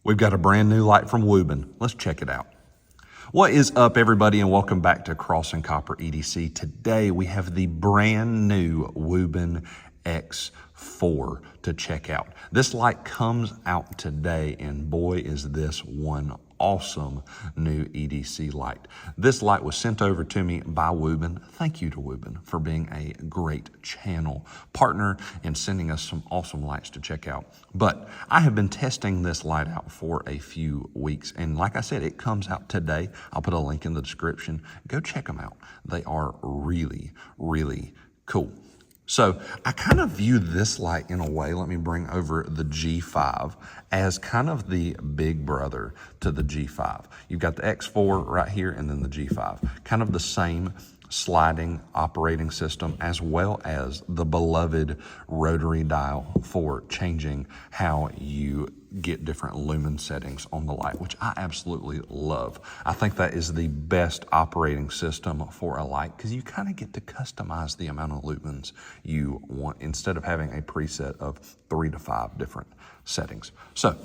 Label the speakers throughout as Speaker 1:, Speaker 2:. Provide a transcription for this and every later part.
Speaker 1: We've got a brand new light from Wuben. Let's check it out. What is up, everybody, and welcome back to Cross And Copper EDC. Today we have the brand new Wuben X4 to check out. This light comes out today, and boy is this one awesome new EDC light. This light was sent over to me by Wuben. Thank you to Wuben for being a great channel partner and sending us some awesome lights to check out. But I have been testing this light out for a few weeks, and like I said, it comes out today. I'll put a link in the description. Go check them out. They are really, really cool. So I kind of view this light in a way, let me bring over the G5, as kind of the big brother to the G5. You've got the X4 right here and then the G5. Kind of the same sliding operating system, as well as the beloved rotary dial for changing how you get different lumen settings on the light, which I absolutely love. I think that is the best operating system for a light because you kind of get to customize the amount of lumens you want instead of having a preset of 3 to 5 different settings. So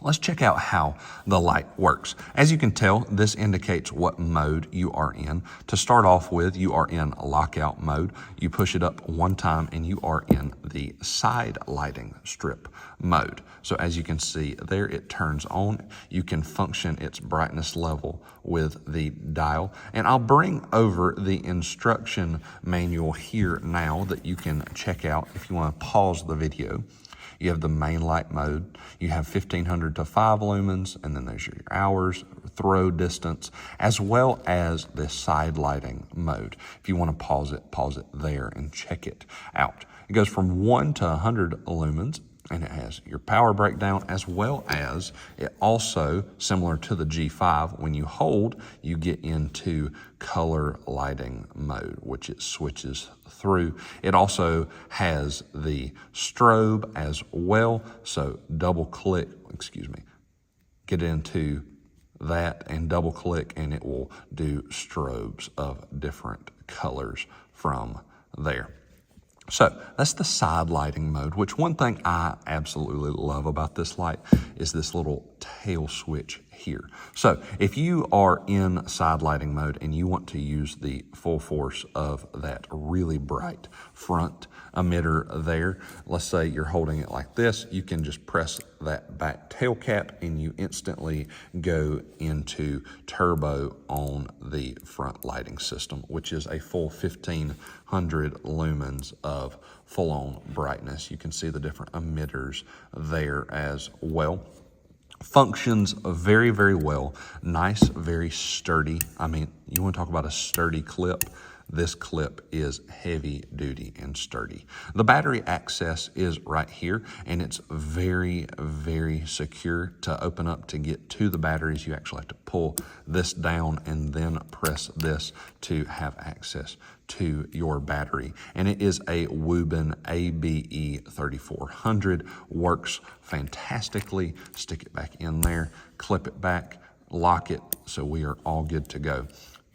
Speaker 1: let's check out how the light works. As you can tell, this indicates what mode you are in. To start off with, you are in lockout mode. You push it up one time and you are in the side lighting strip mode. So as you can see there, it turns on. You can function its brightness level with the dial. And I'll bring over the instruction manual here now that you can check out if you want to pause the video. You have the main light mode. You have 1500 to 5 lumens, and then there's your hours, throw distance, as well as the side lighting mode. If you want to pause it there and check it out. It goes from 1 to 100 lumens, and it has your power breakdown, as well as it also, similar to the G5, when you hold, you get into color lighting mode, which it switches through. It also has the strobe as well. So double click, get into that and double click, and it will do strobes of different colors from there. So that's the side lighting mode, which one thing I absolutely love about this light is this little tail switch here. So if you are in side lighting mode and you want to use the full force of that really bright front emitter there, let's say you're holding it like this, you can just press that back tail cap and you instantly go into turbo on the front lighting system, which is a full 1500 lumens of full-on brightness. You can see the different emitters there as well. Functions very, very well. Nice, very sturdy. I mean, you want to talk about a sturdy clip. This clip is heavy duty and sturdy. The battery access is right here, and it's very, very secure. To open up to get to the batteries, you actually have to pull this down and then press this to have access to your battery. And it is a Wuben ABE 3400. Works fantastically. Stick it back in there, clip it back, lock it, so we are all good to go.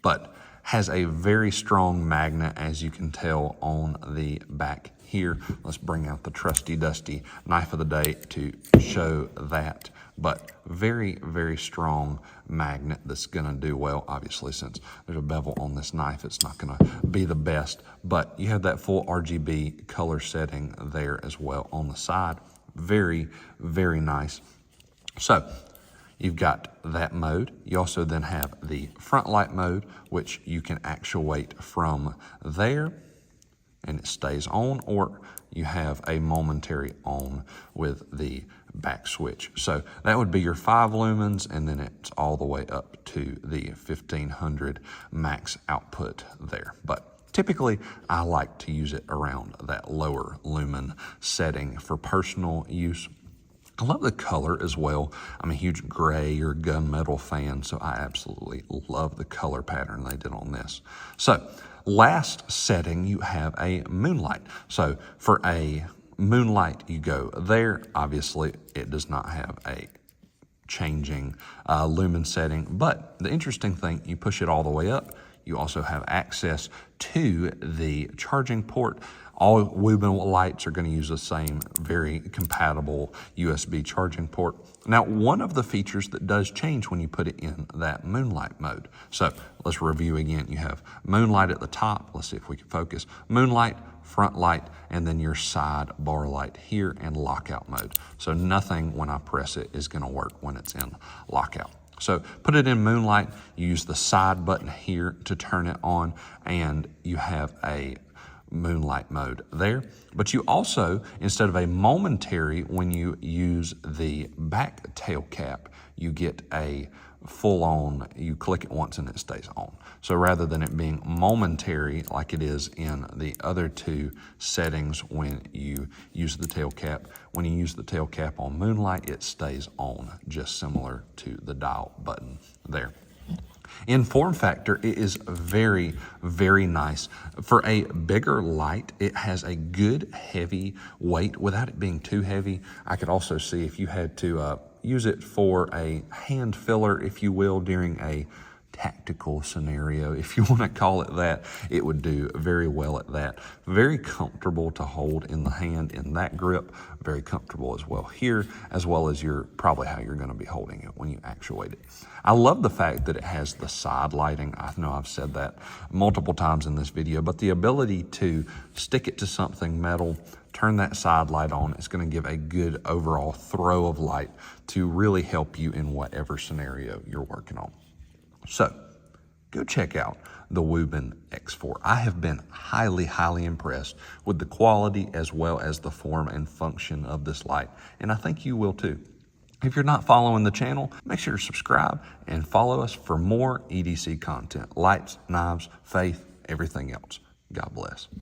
Speaker 1: But has a very strong magnet, as you can tell on the back here. Let's bring out the trusty dusty knife of the day to show that. But very, very strong magnet that's gonna do well. Obviously, since there's a bevel on this knife, it's not gonna be the best, but you have that full RGB color setting there as well on the side. Very, very nice. So you've got that mode. You also then have the front light mode, which you can actuate from there and it stays on, or you have a momentary on with the back switch. So that would be your 5 lumens, and then it's all the way up to the 1500 max output there. But typically, I like to use it around that lower lumen setting for personal use. I love the color as well. I'm a huge gray or gunmetal fan, so I absolutely love the color pattern they did on this. So last setting, you have a Moonlight. So for a Moonlight, you go there. Obviously, it does not have a changing lumen setting, but the interesting thing, you push it all the way up. You also have access to the charging port. All Wuben lights are going to use the same very compatible USB charging port. Now, one of the features that does change when you put it in that Moonlight mode. So let's review again. You have Moonlight at the top. Let's see if we can focus. Moonlight, front light, and then your side bar light here in lockout mode. So nothing when I press it is gonna work when it's in lockout. So put it in Moonlight, you use the side button here to turn it on, and you have a Moonlight mode there. But you also, instead of a momentary, when you use the back tail cap, you get a full on, you click it once and it stays on. So rather than it being momentary like it is in the other two settings when you use the tail cap, when you use the tail cap on Moonlight, it stays on, just similar to the dial button there. In form factor, it is very, very nice. For a bigger light, it has a good heavy weight without it being too heavy. I could also see if you had to use it for a hand filler, if you will, during a tactical scenario, if you want to call it that, it would do very well at that. Very comfortable to hold in the hand in that grip, very comfortable as well here, as well as probably how you're going to be holding it when you actuate it. I love the fact that it has the side lighting. I know I've said that multiple times in this video, but the ability to stick it to something metal, turn that side light on, it's going to give a good overall throw of light to really help you in whatever scenario you're working on. So, go check out the Wuben X4. I have been highly, highly impressed with the quality as well as the form and function of this light, and I think you will too. If you're not following the channel, make sure to subscribe and follow us for more EDC content. Lights, knives, faith, everything else. God bless.